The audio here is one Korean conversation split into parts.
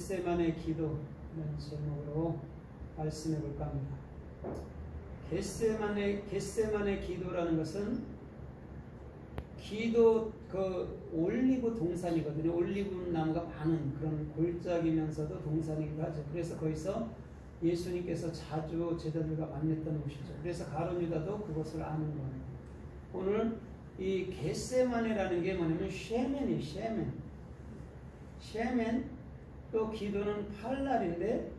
겟세마네 기도라는 제목으로 말씀해 볼까 합니다. 겟세마네 기도라는 것은 기도 올리브 동산이거든요. 올리브 나무가 많은 그런 골짜기면서도 동산이기도 하죠. 그래서 거기서 예수님께서 자주 제자들과 만났던 곳이죠. 그래서 가룟 유다도 그것을 아는 거예요. 오늘 이 겟세마네라는 게 뭐냐면 쉐멘이에요. 쉐멘. 또 기도는 팔날인데,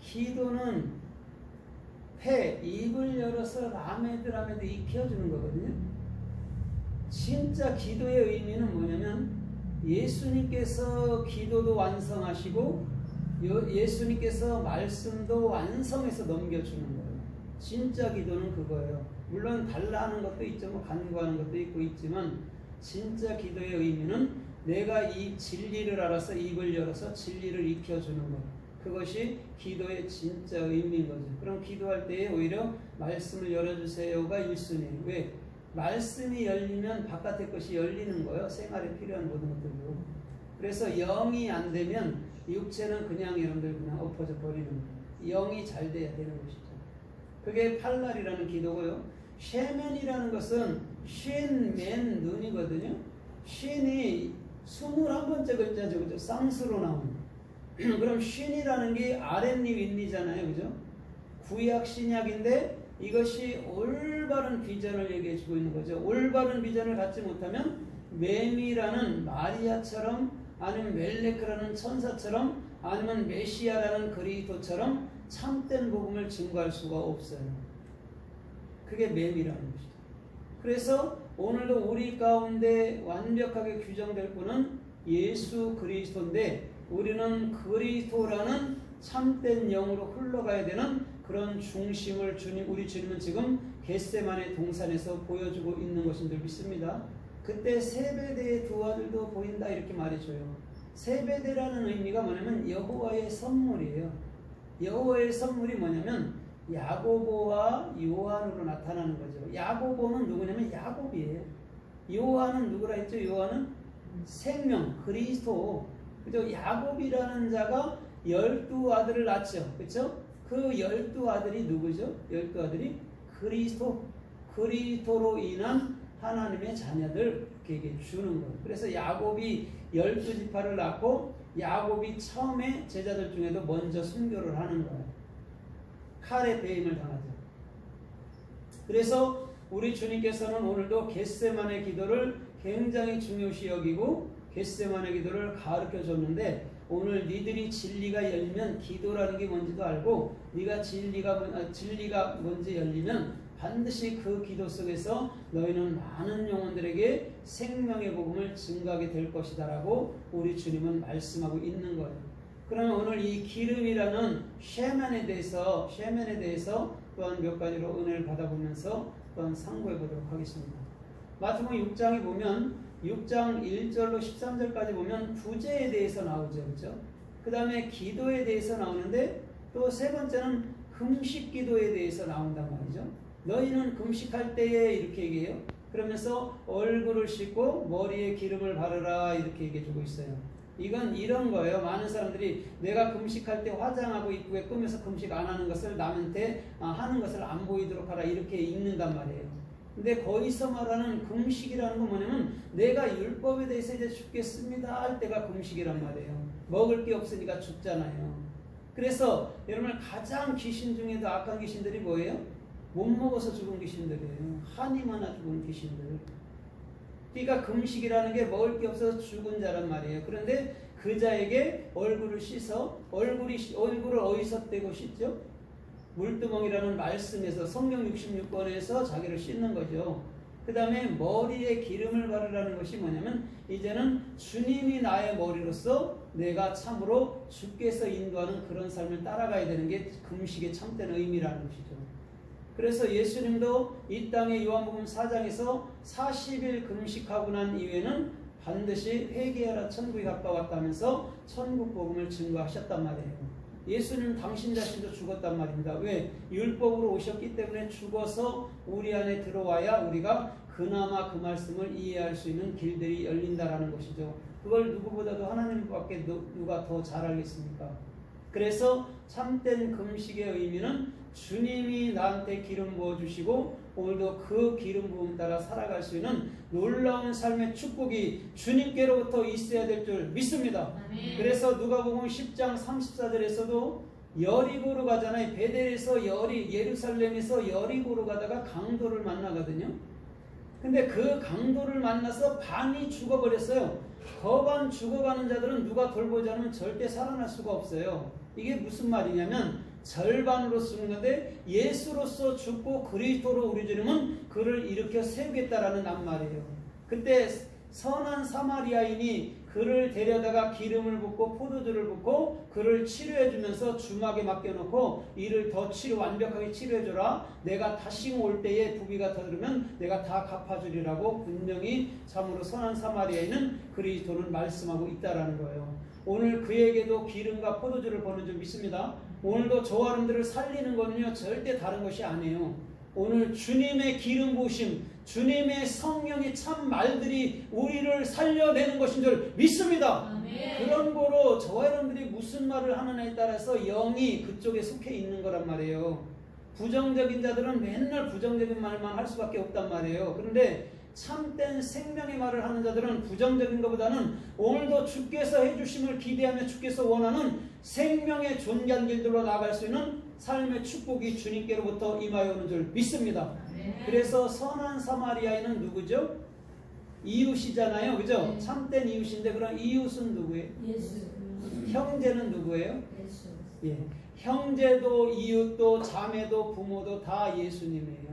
기도는 입을 열어서 라메드 익혀주는 거거든요. 진짜 기도의 의미는 뭐냐면 예수님께서 기도도 완성하시고 예수님께서 말씀도 완성해서 넘겨주는 거예요. 진짜 기도는 그거예요. 물론 달라하는 것도 있죠. 간구하는 것도 있지만 진짜 기도의 의미는 내가 이 진리를 알아서 입을 열어서 진리를 익혀주는 것. 그것이 기도의 진짜 의미인 거죠. 그럼 기도할 때에 오히려 말씀을 열어주세요가 1순위예요. 왜? 말씀이 열리면 바깥의 것이 열리는 거예요. 생활에 필요한 모든 것들도. 그래서 영이 안 되면 육체는 여러분들 그냥 엎어져 버리는 거예요. 영이 잘 돼야 되는 것이죠. 그게 팔날이라는 기도고요. 쉐멘이라는 것은 쉰맨 눈이거든요. 쉰이 21번째 글자죠. 그죠? 쌍수로 나오는. 그럼 쉰이라는 게 아랫니 윗니잖아요. 그죠? 구약 신약인데 이것이 올바른 비전을 얘기해 주고 있는 거죠. 올바른 비전을 갖지 못하면 매미라는 마리아처럼, 아니면 멜레크라는 천사처럼, 아니면 메시아라는 그리스도처럼 참된 복음을 증거할 수가 없어요. 그게 매미라는 것이죠. 그래서 오늘도 우리 가운데 완벽하게 규정될 분은 예수 그리스도인데, 우리는 그리스도라는 참된 영으로 흘러가야 되는 그런 중심을 우리 주님은 지금 겟세마네 동산에서 보여주고 있는 것인 줄 믿습니다. 그때 세베대의 두 아들도 보인다 이렇게 말해줘요. 세베대라는 의미가 뭐냐면 여호와의 선물이에요. 여호와의 선물이 뭐냐면 야고보와 요한으로 나타나는 거죠. 야고보는 누구냐면 야곱이에요. 요한은 누구라 했죠? 요한은 생명, 그리스도. 그죠? 야곱이라는 자가 12아들을 낳죠. 그렇죠? 그 12아들이 누구죠? 12아들이 그리스도로 인한 하나님의 자녀들 이렇게 주는 거예요. 그래서 야곱이 12지파를 낳고 야곱이 처음에 제자들 중에도 먼저 순교를 하는 거예요. 칼에 배임을 당하죠. 그래서 우리 주님께서는 오늘도 겟세마네 기도를 굉장히 중요시 여기고 겟세마네 기도를 가르쳐 줬는데, 오늘 니들이 진리가 열리면 기도라는 게 뭔지도 알고, 네가 진리가 뭔지 열리면 반드시 그 기도 속에서 너희는 많은 영혼들에게 생명의 복음을 증거하게 될 것이다 라고 우리 주님은 말씀하고 있는 거예요. 그러면 오늘 이 기름이라는 쉐멘에 대해서 또한 몇 가지로 은혜를 받아보면서 또한 상고해 보도록 하겠습니다. 마태복음 6장에 보면 6장 1절로 13절까지 보면 구제에 대해서 나오죠. 그렇죠? 그 다음에 기도에 대해서 나오는데, 또 세 번째는 금식 기도에 대해서 나온단 말이죠. 너희는 금식할 때에 이렇게 얘기해요. 그러면서 얼굴을 씻고 머리에 기름을 바르라 이렇게 얘기해 주고 있어요. 이건 이런 거예요. 많은 사람들이 내가 금식할 때 화장하고 이쁘게 꾸며서 금식 안 하는 것을 남한테 하는 것을 안 보이도록 하라 이렇게 읽는단 말이에요. 근데 거기서 말하는 금식이라는 건 뭐냐면 내가 율법에 대해서 이제 죽겠습니다 할 때가 금식이란 말이에요. 먹을 게 없으니까 죽잖아요. 그래서 여러분 가장 귀신 중에도 악한 귀신들이 뭐예요? 못 먹어서 죽은 귀신들이에요. 한이 많아 죽은 귀신들. 그러니까 금식이라는 게 먹을 게 없어서 죽은 자란 말이에요. 그런데 그 자에게 얼굴을 씻어, 얼굴을 어디서 떼고 씻죠? 물두멍이라는 말씀에서 성경 66권에서 자기를 씻는 거죠. 그 다음에 머리에 기름을 바르라는 것이 뭐냐면 이제는 주님이 나의 머리로서 내가 참으로 주께서 인도하는 그런 삶을 따라가야 되는 게 금식의 참된 의미라는 것이죠. 그래서 예수님도 이 땅의 요한복음 4장에서 40일 금식하고 난 이후에는 반드시 회개하라 천국이 가까웠다면서 천국 복음을 증거하셨단 말이에요. 예수님 당신 자신도 죽었단 말입니다. 왜? 율법으로 오셨기 때문에 죽어서 우리 안에 들어와야 우리가 그나마 그 말씀을 이해할 수 있는 길들이 열린다라는 것이죠. 그걸 누구보다도 하나님밖에 누가 더 잘 알겠습니까? 그래서 참된 금식의 의미는 주님이 나한테 기름 부어주시고 오늘도 그 기름 부음 따라 살아갈 수 있는 놀라운 삶의 축복이 주님께로부터 있어야 될 줄 믿습니다. 아멘. 그래서 누가복음 10장 34절에서도 여리고로 가잖아요. 베델에서 예루살렘에서 여리고로 가다가 강도를 만나거든요. 근데 그 강도를 만나서 반이 죽어버렸어요. 거반 죽어가는 자들은 누가 돌보지 않으면 절대 살아날 수가 없어요. 이게 무슨 말이냐면 절반으로 쓰는 건데 예수로서 죽고 그리스도로 우리 주님은 그를 일으켜 세우겠다라는 낱말이에요. 그때 선한 사마리아인이 그를 데려다가 기름을 붓고 포도주를 붓고 그를 치료해 주면서 주막에 맡겨놓고 이를 더 완벽하게 치료해 줘라. 내가 다시 올 때에 부비가 더 들으면 내가 다 갚아주리라고 분명히 참으로 선한 사마리아인은 그리스도는 말씀하고 있다라는 거예요. 오늘 그에게도 기름과 포도주를 보는 줄 믿습니다. 오늘도 저와 여러분들을 살리는 거는요 절대 다른 것이 아니에요. 오늘 주님의 기름 부으심, 주님의 성령의 참 말들이 우리를 살려내는 것인 줄 믿습니다. 아멘. 그런 거로 저와 여러분들이 무슨 말을 하느냐에 따라서 영이 그쪽에 속해 있는 거란 말이에요. 부정적인 자들은 맨날 부정적인 말만 할 수밖에 없단 말이에요. 그런데 참된 생명의 말을 하는 자들은 부정적인 것보다는 오늘도 주께서 해주심을 기대하며 주께서 원하는 생명의 존귀한 길들로 나아갈 수 있는 삶의 축복이 주님께로부터 임하여 오는 줄 믿습니다. 네. 그래서 선한 사마리아인은 누구죠? 이웃이잖아요. 그죠? 네. 참된 이웃인데 그럼 이웃은 누구예요? 예수. 형제는 누구예요? 예수. 예. 형제도 이웃도 자매도 부모도 다 예수님이에요.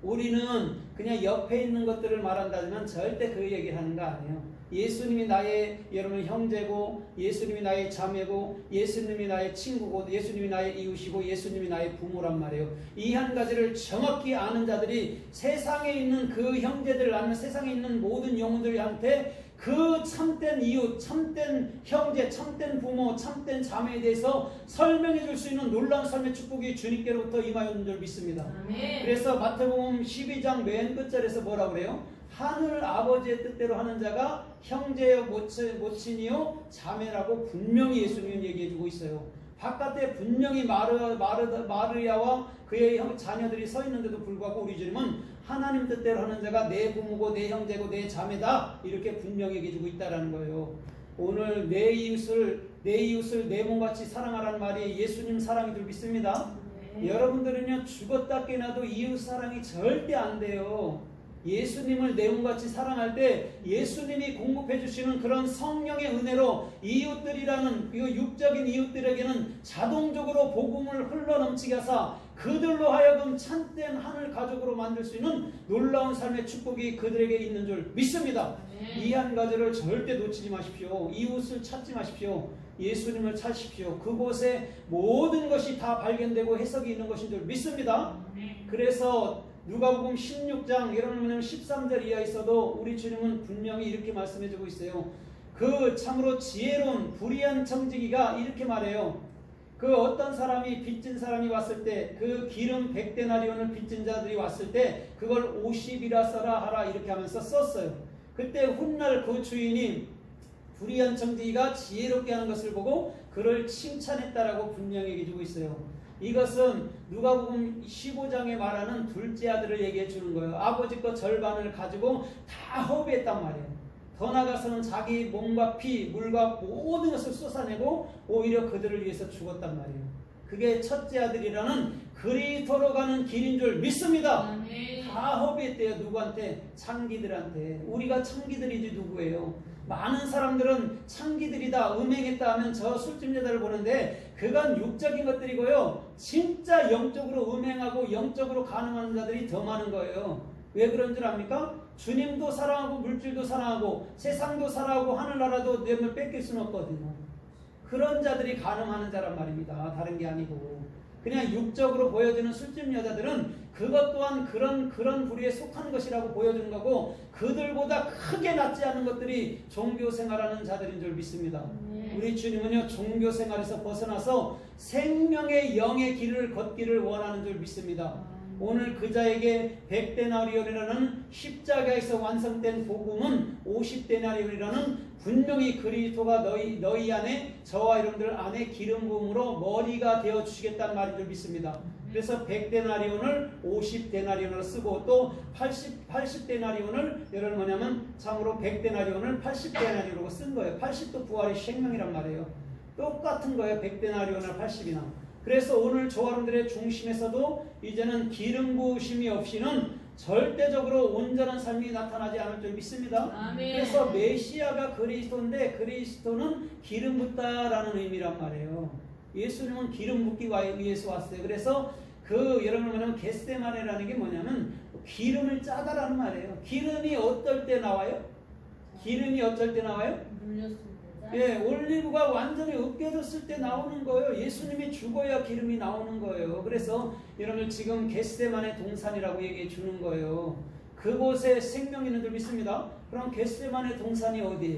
우리는 그냥 옆에 있는 것들을 말한다면 절대 그 얘기를 하는 거 아니에요. 예수님이 나의 여러분 형제고 예수님이 나의 자매고 예수님이 나의 친구고 예수님이 나의 이웃이고 예수님이 나의 부모란 말이에요. 이 한 가지를 정확히 아는 자들이 세상에 있는 그 형제들을 아니면 세상에 있는 모든 영혼들한테 그 참된 이웃, 참된 형제, 참된 부모, 참된 자매에 대해서 설명해 줄 수 있는 놀라운 삶의 축복이 주님께로부터 임하였는 줄 믿습니다. 아멘. 그래서 마태복음 12장 맨 끝절에서 뭐라고 그래요? 하늘 아버지의 뜻대로 하는 자가 형제요 모친이요 자매라고 분명히 예수님은 얘기해 주고 있어요. 바깥에 분명히 마르야와 그의 자녀들이 서 있는데도 불구하고 우리 주님은 하나님 뜻대로 하는 자가 내 부모고 내 형제고 내 자매다 이렇게 분명히 얘기해 주고 있다는 거예요. 오늘 내 이웃을 내 몸같이 사랑하라는 말이 예수님 사랑인 줄 믿습니다. 네. 여러분들은요 죽었다 깨나도 이웃 사랑이 절대 안 돼요. 예수님을 내 몸같이 사랑할 때 예수님이 공급해 주시는 그런 성령의 은혜로 이웃들이라는 그 육적인 이웃들에게는 자동적으로 복음을 흘러넘치게 하사 그들로 하여금 참된 하늘 가족으로 만들 수 있는 놀라운 삶의 축복이 그들에게 있는 줄 믿습니다. 이 한 가지를 절대 놓치지 마십시오. 이웃을 찾지 마십시오. 예수님을 찾으십시오. 그곳에 모든 것이 다 발견되고 해석이 있는 것인 줄 믿습니다. 그래서 누가복음 16장 여러분 13절 이하에서도 우리 주님은 분명히 이렇게 말씀해주고 있어요. 그 참으로 지혜로운 불의한 청지기가 이렇게 말해요. 그 어떤 사람이 빚진 사람이 왔을 때 그 기름 100데나리온을 빚진 자들이 왔을 때 그걸 50이라 써라 하라 이렇게 하면서 썼어요. 그때 훗날 그 주인이 불의한 청지기가 지혜롭게 하는 것을 보고 그를 칭찬했다라고 분명히 얘기해주고 있어요. 이것은 누가복음 15장에 말하는 둘째 아들을 얘기해 주는 거예요. 아버지 것 절반을 가지고 다 허비했단 말이에요. 더 나아가서는 자기 몸과 피, 물과 모든 것을 쏟아내고 오히려 그들을 위해서 죽었단 말이에요. 그게 첫째 아들이라는 그리스도로 가는 길인 줄 믿습니다. 아멘. 다 허비했대요. 누구한테? 창기들한테. 우리가 창기들이지 누구예요? 많은 사람들은 창기들이다, 음행했다 하면 저 술집 여자를 보는데 그건 육적인 것들이고요. 진짜 영적으로 음행하고 영적으로 가늠하는 자들이 더 많은 거예요. 왜 그런 줄 압니까? 주님도 사랑하고 물질도 사랑하고 세상도 사랑하고 하늘나라도 뇌물 뺏길 수는 없거든요. 그런 자들이 가늠하는 자란 말입니다. 다른 게 아니고. 그냥 육적으로 보여지는 술집 여자들은 그것 또한 그런 불의에 속한 것이라고 보여주는 거고 그들보다 크게 낫지 않은 것들이 종교 생활하는 자들인 줄 믿습니다. 우리 주님은요 종교 생활에서 벗어나서 생명의 영의 길을 걷기를 원하는 줄 믿습니다. 오늘 그자에게 100데나리온이라는 십자가에서 완성된 복음은 50데나리온이라는 분명히 그리스도가 너희 안에 저와 여러분들 안에 기름 부음으로 머리가 되어 주시겠다는 말인 줄 믿습니다. 그래서 100데나리온을 50데나리온으로 쓰고 또 80데나리온을 여러분 뭐냐면 참으로 100데나리온을 80데나리온으로 쓴 거예요. 80도 부활의 생명이란 말이에요. 똑같은 거예요. 100데나리온이나 80이나. 그래서 오늘 저와 여러분들의 중심에서도 이제는 기름 부으심이 없이는 절대적으로 온전한 삶이 나타나지 않을 줄 믿습니다. 아멘. 그래서 메시아가 그리스도인데 그리스도는 기름 붓다라는 의미란 말이에요. 예수님은 기름 붓기 위해서 왔어요. 그래서 여러분 뭐냐면 겟세마네라는 게 뭐냐면 기름을 짜다라는 말이에요. 기름이 어떨 때 나와요? 기름이 어쩔 때 나와요? 물렸을 때. 예, 올리브가 완전히 으깨졌을 때 나오는 거예요. 예수님이 죽어야 기름이 나오는 거예요. 그래서 여러분 지금 겟세마네 동산이라고 얘기해 주는 거예요. 그곳에 생명이 있는 줄 믿습니다. 그럼 겟세마네 동산이 어디예요?